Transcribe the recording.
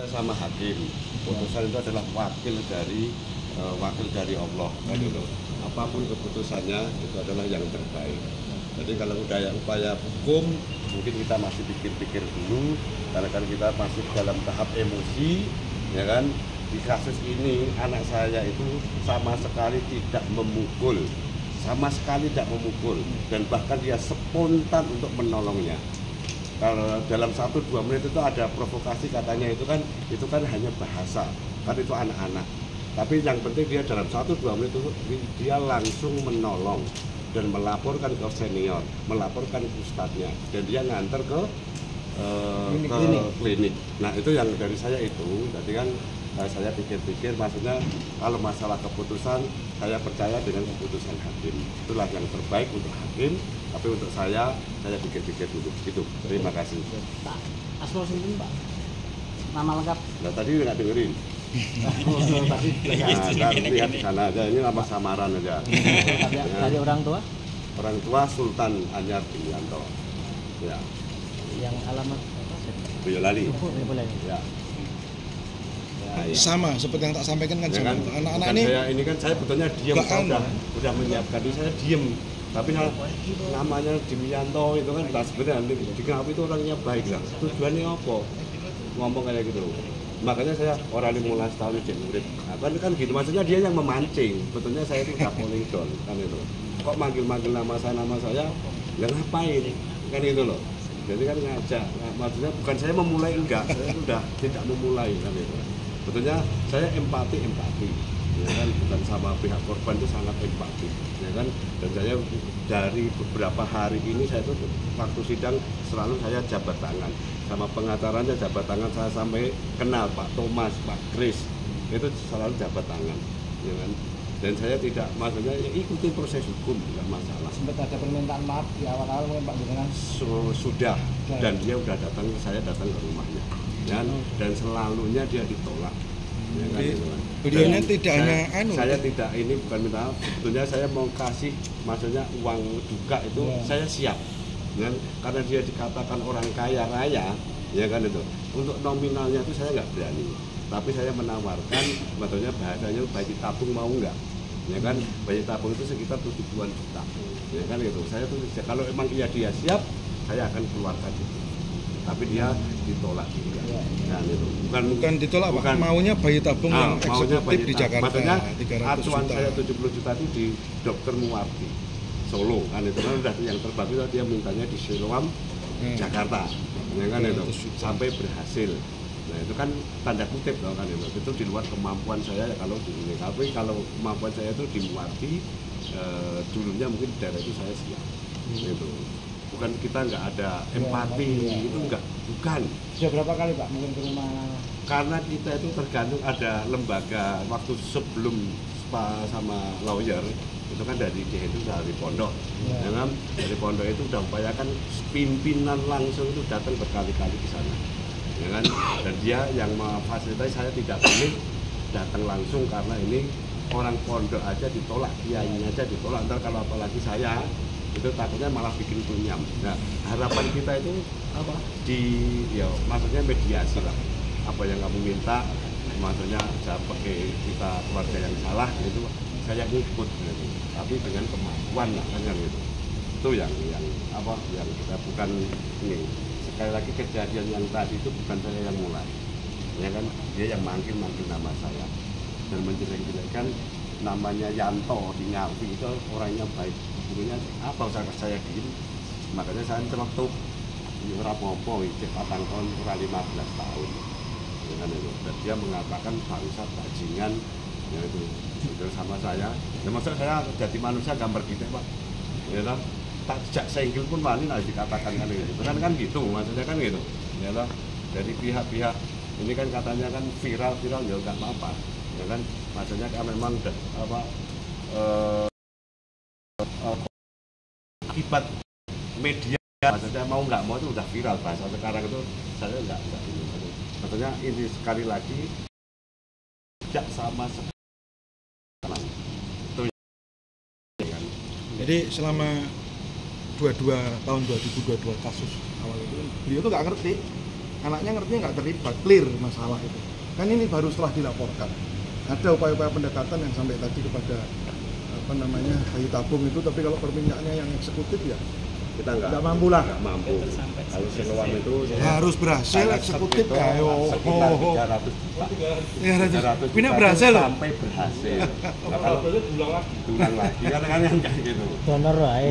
sama hakim. Putusan itu adalah wakil dari Allah, kan gitu. Apapun keputusannya itu adalah yang terbaik. Jadi kalau udah upaya hukum, mungkin kita masih pikir-pikir dulu, karena kan kita masih dalam tahap emosi, ya kan. Di kasus ini anak saya itu sama sekali tidak memukul, dan bahkan dia spontan untuk menolongnya. Kalau dalam 1-2 menit itu ada provokasi, katanya itu kan hanya bahasa, kan itu anak-anak. Tapi yang penting dia dalam 1-2 menit itu dia langsung menolong dan melaporkan ke senior, melaporkan ke ustadznya, dan dia nganter ke klinik. Nah itu yang dari saya itu, jadi kan saya pikir-pikir, maksudnya kalau masalah keputusan, saya percaya dengan keputusan hakim. Itulah yang terbaik untuk hakim, tapi untuk saya pikir-pikir dulu. Gitu. Terima kasih. Pak Asrul Sinten, Pak. Nama lengkap? Nah tadi nggak dengerin. Tadi lihat di sana aja, ini nama samaran aja. Dari orang tua? Orang tua Sultan Anyar Dimyanto. Ya. Yang alamat Boyolali. Ya. Sama seperti yang tak sampaikan kan, Ya kan? anak-anak ini kan saya betulnya diam, saya udah menyiapkan ini, saya diem. Tapi namanya Dimyanto itu kan sebenarnya di itu orangnya baik lah. Tujuannya apa? Ngomong kayak gitu. Makanya saya orang 15 tahun di murid. Kan gitu, maksudnya dia yang memancing. Betulnya saya itu udah polling down kan itu. Kok manggil-manggil nama saya, ya ngapain? Kan itu loh. Jadi kan ngajak, maksudnya bukan saya memulai, enggak, saya sudah tidak memulai kan itu. Betulnya saya empati, ya kan, bukan sama pihak korban itu sangat empati, ya kan. Dan saya dari beberapa hari ini saya itu waktu sidang selalu saya jabat tangan sama pengacaranya, jabat tangan, saya sampai kenal Pak Thomas, Pak Kris, itu selalu jabat tangan, ya kan. Dan saya tidak, maksudnya ya ikuti proses hukum, tidak masalah. Sempat ada permintaan maaf di awal-awal mungkin Pak dengan sudah, dan dia udah datang, saya datang ke rumahnya, ya, dan selalunya dia ditolak. Ya kan, beliaunya tidak hanya saya tidak, ini bukan minta maaf, sebetulnya saya mau kasih, maksudnya uang duka itu saya siap, ya, karena dia dikatakan orang kaya raya, ya kan itu. Untuk nominalnya itu saya nggak berani, tapi saya menawarkan, maksudnya bahasanya bayi tabung mau nggak, ya kan. Bayi tabung itu sekitar 70-an juta, ya kan itu. Saya tuh kalau emang dia siap, saya akan keluarkan itu. Tapi dia ditolak juga. Nah, itu. Bukan ditolak, bukan, maunya bayi tabung yang eksekutif di Jakarta. Maksudnya 300 acuan juta. saya 70 juta itu di Dr. Muwardi Solo kan itu, kan udah yang terbagus dia mintanya di Siloam Jakarta, ya kan itu, sampai berhasil. Nah itu kan tanda kutip loh kan itu di luar kemampuan saya ya, kalau di ini. Tapi kalau kemampuan saya itu di Muwardi, dulunya mungkin daerah itu saya siap. Itu bukan kita nggak ada empati, itu enggak, bukan. Sudah berapa kali Pak mungkin ke rumah? Karena kita itu tergantung ada lembaga, waktu sebelum spa sama lawyer itu kan dari itu dari pondok, ya kan? Dari pondok itu udah upayakan pimpinan langsung itu datang berkali-kali ke sana, ya kan? Dan dia yang memfasilitasi, saya tidak boleh datang langsung karena ini orang pondok aja ditolak, kiainya aja ditolak, ntar kalau apalagi saya itu takutnya malah bikin runyam. Nah harapan kita itu apa? Ya maksudnya mediasi lah. Apa yang kamu minta, maksudnya saya pakai kita keluarga yang salah, itu saya ikut, gitu. Tapi dengan kemampuan lah kan gitu. Itu yang kita, bukan ini. Sekali lagi kejadian yang tadi itu bukan saya yang mulai, ya kan. Dia yang manggil nama saya dan menjelek-jelekkan namanya Yanto di Ngalvi, itu orangnya baik. Gurunya apa usah saya diem, makanya saya celetuk rapopo cek patang tahun kurang 15 tahun, ya kan itu. Dan dia mengatakan bangsat bajingan, ya itu sama saya. Ya maksud saya jadi manusia gambar gitu Pak, ya kan. Tak jak senggil pun wani lah dikatakan kan gitu kan gitu, maksudnya kan gitu, ya lah. Dari pihak-pihak ini kan katanya kan viral ya nggak apa-apa, ya kan. Maksudnya kan memang akibat media, maksudnya mau nggak mau itu udah viral, bahasa sekarang itu saya nggak ini. Maksudnya ini sekali lagi tidak sama sekali itu, ya kan. Jadi selama 22 tahun 2022 kasus awal itu beliau tuh nggak ngerti anaknya ngertinya nggak terlibat, clear masalah itu. Kan ini baru setelah dilaporkan. Ada upaya-upaya pendekatan yang sampai tadi kepada bayi tabung itu, tapi kalau permintaannya yang eksekutif ya kita nggak mampu lah. Nggak mampu. Kalau Siloam itu harus berhasil eksekutif kayo. Sekitar 300 juta. 300 Pina berhasil loh. Sampai berhasil. Nah, kalau diulang lagi kan kayak gitu. Donor wae.